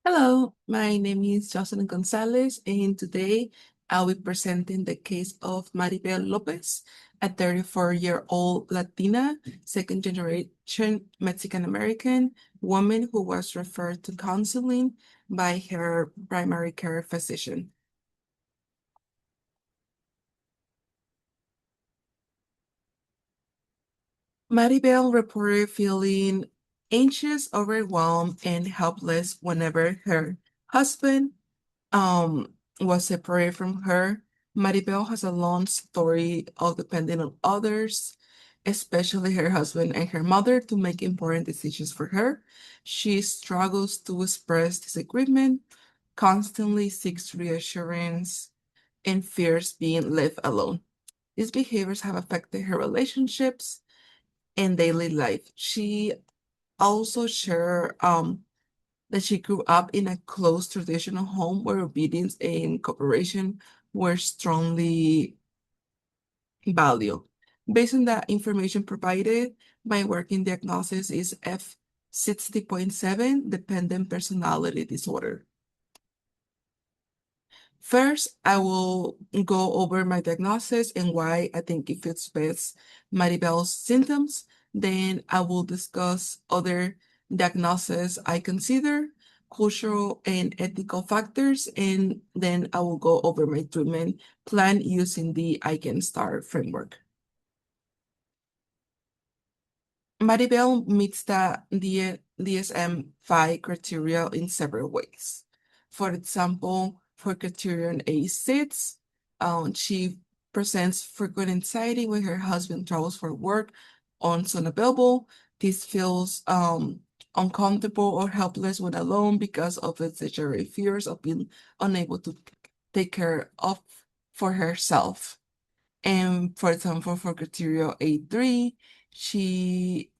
Hello, my name is Jocelyn Gonzalez, and today I'll be presenting the case of Maribel Lopez, a 34-year-old Latina, second generation Mexican American woman who was referred to counseling by her primary care physician. Maribel reported feeling anxious, overwhelmed, and helpless whenever her husband was separated from her. Maribel has a long story of depending on others, especially her husband and her mother, to make important decisions for her. She struggles to express disagreement, constantly seeks reassurance, and fears being left alone. These behaviors have affected her relationships and daily life. She also shared that she grew up in a close traditional home where obedience and cooperation were strongly valued. Based on the information provided, my working diagnosis is F60.7 dependent personality disorder. First, I will go over my diagnosis and why I think it fits best Maribel's symptoms. Then I will discuss other diagnoses I consider, cultural and ethical factors, and then I will go over my treatment plan using the I Can Start framework. Maribel meets the DSM-5 criteria in several ways. For example, for criterion A6, she presents frequent anxiety when her husband travels for work or unavailable. This feels uncomfortable or helpless when alone because of exaggerated fears of being unable to take care of for herself. And for example, for criteria A3, she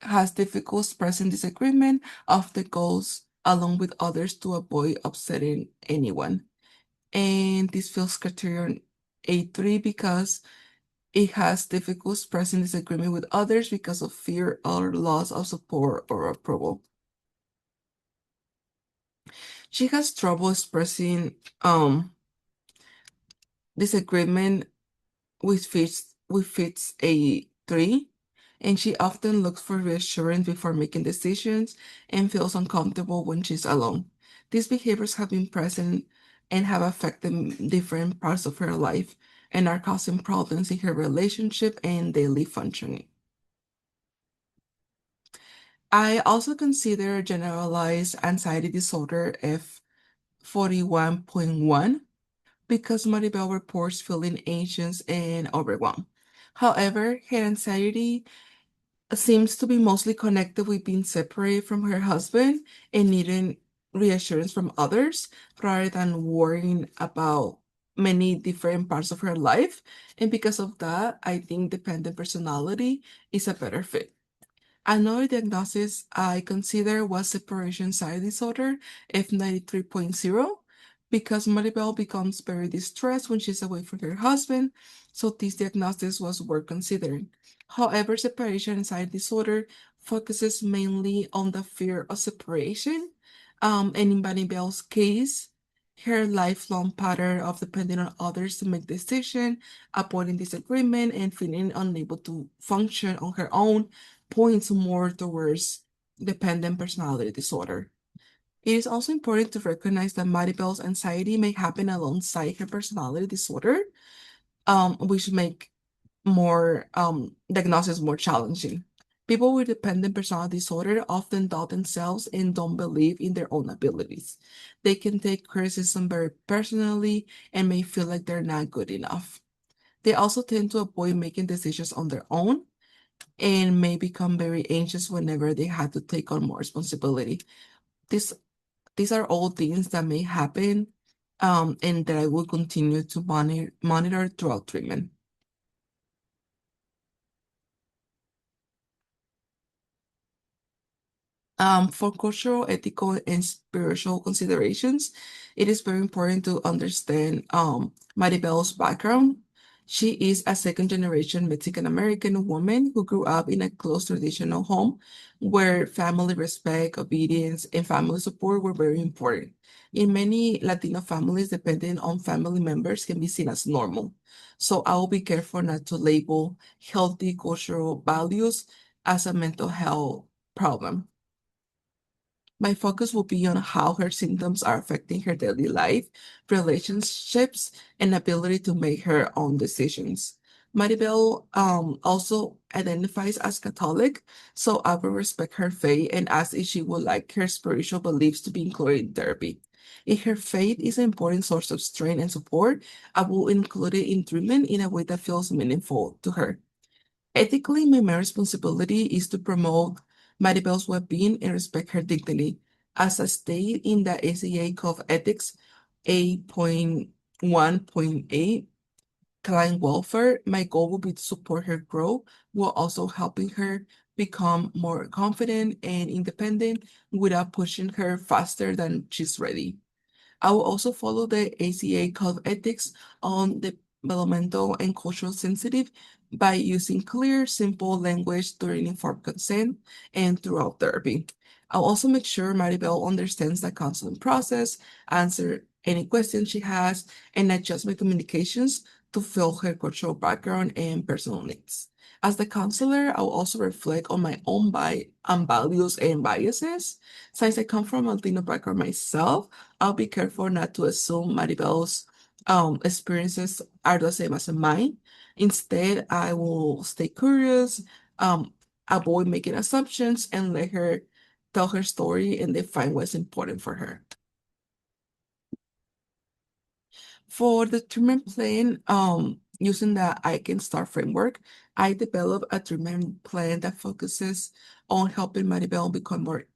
has difficulty expressing disagreement, often goes along with others to avoid upsetting anyone. And this feels criterion A3 because it has difficulty expressing disagreement with others because of fear or loss of support or approval. She has trouble expressing disagreement with fits A3, and she often looks for reassurance before making decisions and feels uncomfortable when she's alone. These behaviors have been present and have affected different parts of her life and are causing problems in her relationship and daily functioning. I also consider generalized anxiety disorder F41.1 because Maribel reports feeling anxious and overwhelmed. However, her anxiety seems to be mostly connected with being separated from her husband and needing reassurance from others rather than worrying about many different parts of her life. And because of that, I think dependent personality is a better fit. Another diagnosis I consider was separation anxiety disorder, F93.0, because Maribel becomes very distressed when she's away from her husband, so this diagnosis was worth considering. However, separation anxiety disorder focuses mainly on the fear of separation, and in Maribel's case, her lifelong pattern of depending on others to make decisions, avoiding disagreement, and feeling unable to function on her own points more towards dependent personality disorder. It is also important to recognize that Maribel's anxiety may happen alongside her personality disorder, which make more diagnosis more challenging. People with dependent personality disorder often doubt themselves and don't believe in their own abilities. They can take criticism very personally and may feel like they're not good enough. They also tend to avoid making decisions on their own and may become very anxious whenever they have to take on more responsibility. These these are all things that may happen, and that I will continue to monitor throughout treatment. For cultural, ethical, and spiritual considerations, it is very important to understand Maribel's background. She is a second generation Mexican American woman who grew up in a close traditional home where family respect, obedience, and family support were very important. In many Latino families, depending on family members can be seen as normal. So I will be careful not to label healthy cultural values as a mental health problem. My focus will be on how her symptoms are affecting her daily life, relationships, and ability to make her own decisions. Maribel also identifies as Catholic, so I will respect her faith and ask if she would like her spiritual beliefs to be included in therapy. If her faith is an important source of strength and support, I will include it in treatment in a way that feels meaningful to her. Ethically, my main responsibility is to promote Maribel's well-being and respect her dignity. As I stated in the ACA Code of Ethics 8.1.8, client welfare, my goal will be to support her growth while also helping her become more confident and independent without pushing her faster than she's ready. I will also follow the ACA Code of Ethics on developmental and cultural sensitive by using clear, simple language during informed consent and throughout therapy. I'll also make sure Maribel understands the counseling process, answer any questions she has, and adjust my communications to fill her cultural background and personal needs. As the counselor, I'll also reflect on my own values and biases. Since I come from a Latino background myself, I'll be careful not to assume Maribel's experiences are the same as mine. Instead, I will stay curious, um, avoid making assumptions, and let her tell her story and define what's important for her. For the treatment plan, using the I Can Start framework, I developed a treatment plan that focuses on helping Maribel become more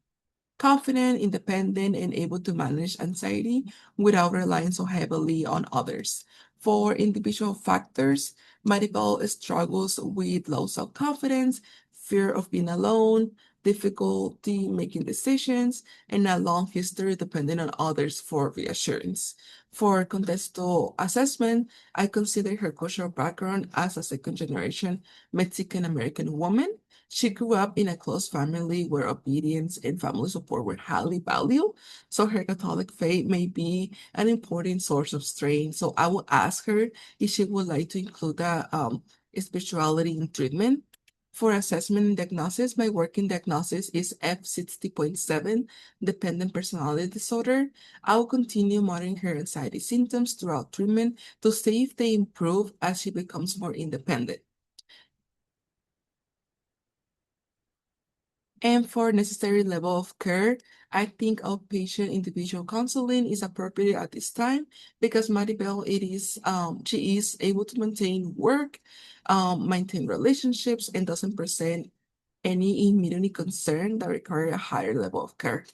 confident, independent, and able to manage anxiety without relying so heavily on others. For individual factors, Maribel struggles with low self-confidence, fear of being alone, difficulty making decisions, and a long history depending on others for reassurance. For contextual assessment, I consider her cultural background as a second generation Mexican American woman. She grew up in a close family where obedience and family support were highly valued, so her Catholic faith may be an important source of strength. So I will ask her if she would like to include the spirituality in treatment. For assessment and diagnosis, my working diagnosis is F60.7, dependent personality disorder. I will continue monitoring her anxiety symptoms throughout treatment to see if they improve as she becomes more independent. And for necessary level of care, I think outpatient individual counseling is appropriate at this time because Maribel, she is able to maintain work, maintain relationships, and doesn't present any immediate concern that require a higher level of care.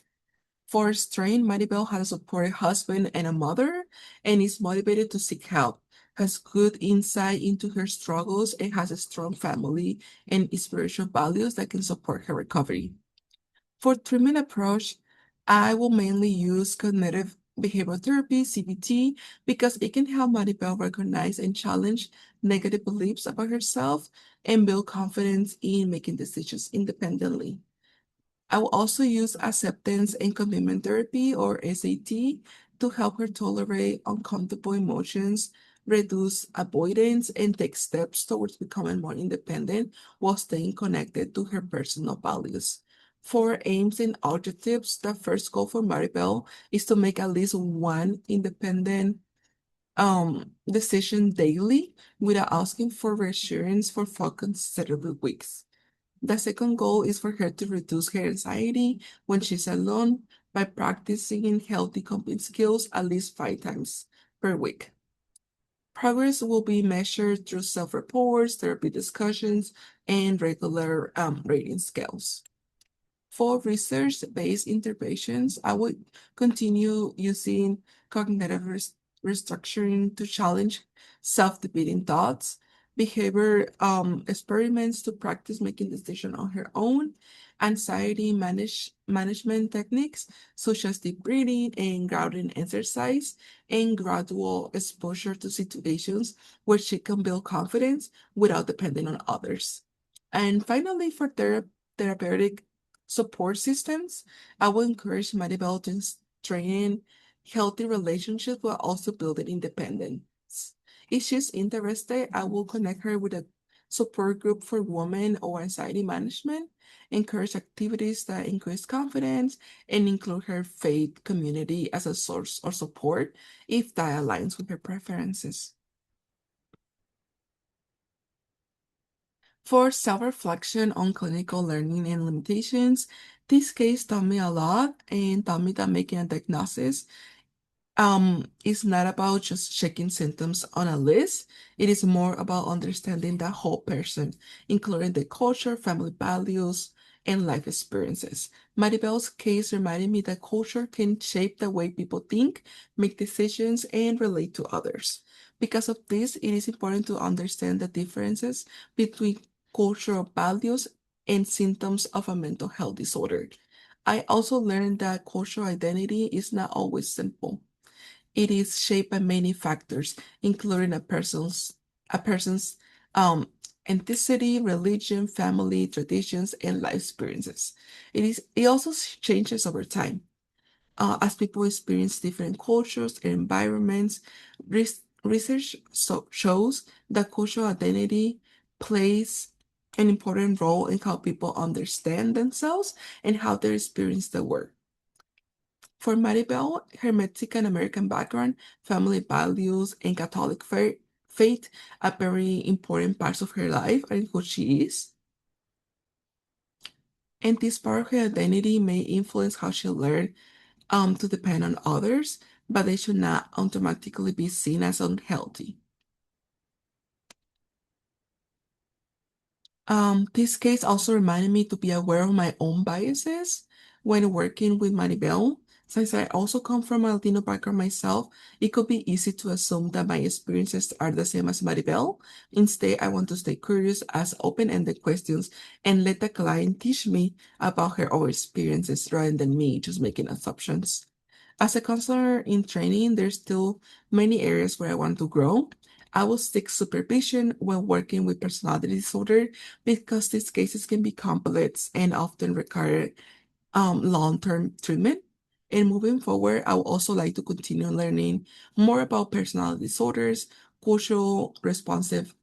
For strain, Maribel has a supportive husband and a mother and is motivated to seek help, has good insight into her struggles, and has a strong family and spiritual values that can support her recovery. For treatment approach, I will mainly use cognitive behavioral therapy, CBT, because it can help Maribel recognize and challenge negative beliefs about herself and build confidence in making decisions independently. I will also use acceptance and commitment therapy or SAT to help her tolerate uncomfortable emotions, reduce avoidance, and take steps towards becoming more independent while staying connected to her personal values. For aims and objectives, the first goal for Maribel is to make at least one independent decision daily without asking for reassurance for 4 consecutive weeks. The second goal is for her to reduce her anxiety when she's alone by practicing healthy coping skills at least 5 times per week. Progress will be measured through self-reports, therapy discussions, and regular rating scales. For research-based interventions, I would continue using cognitive restructuring to challenge self-defeating thoughts, behavior experiments to practice making decisions on her own, management techniques such as deep breathing and grounding exercise, and gradual exposure to situations where she can build confidence without depending on others. And finally, for therapeutic support systems, I will encourage Maribel to strengthen healthy relationships while also building independence. If she's interested, I will connect her with a support group for women or anxiety management, encourage activities that increase confidence, and include her faith community as a source of support if that aligns with her preferences. For self-reflection on clinical learning and limitations, this case taught me a lot and taught me that making a diagnosis it's not about just checking symptoms on a list. It is more about understanding the whole person, including the culture, family values, and life experiences. Maribel's case reminded me that culture can shape the way people think, make decisions, and relate to others. Because of this, it is important to understand the differences between cultural values and symptoms of a mental health disorder. I also learned that cultural identity is not always simple. It is shaped by many factors, including a person's um, ethnicity, religion, family, traditions, and life experiences. It also changes over time. As people experience different cultures and environments, research shows that cultural identity plays an important role in how people understand themselves and how they experience the world. For Maribel, her Mexican American background, family values, and Catholic faith are very important parts of her life and who she is. And this part of her identity may influence how she learns to depend on others, but they should not automatically be seen as unhealthy. This case also reminded me to be aware of my own biases when working with Maribel. Since I also come from a Latino background myself, it could be easy to assume that my experiences are the same as Maribel. Instead, I want to stay curious, ask open-ended questions, and let the client teach me about her own experiences rather than me just making assumptions. As a counselor in training, there's still many areas where I want to grow. I will seek supervision when working with personality disorder because these cases can be complex and often require long-term treatment. And moving forward, I would also like to continue learning more about personality disorders, cultural responsive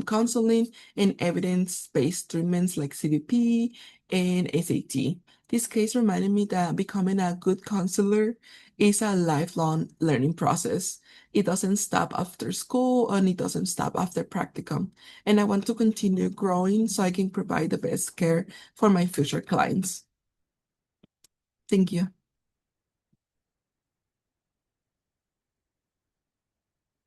counseling, and evidence-based treatments like CBP and SAT. This case reminded me that becoming a good counselor is a lifelong learning process. It doesn't stop after school and it doesn't stop after practicum. And I want to continue growing so I can provide the best care for my future clients. Thank you.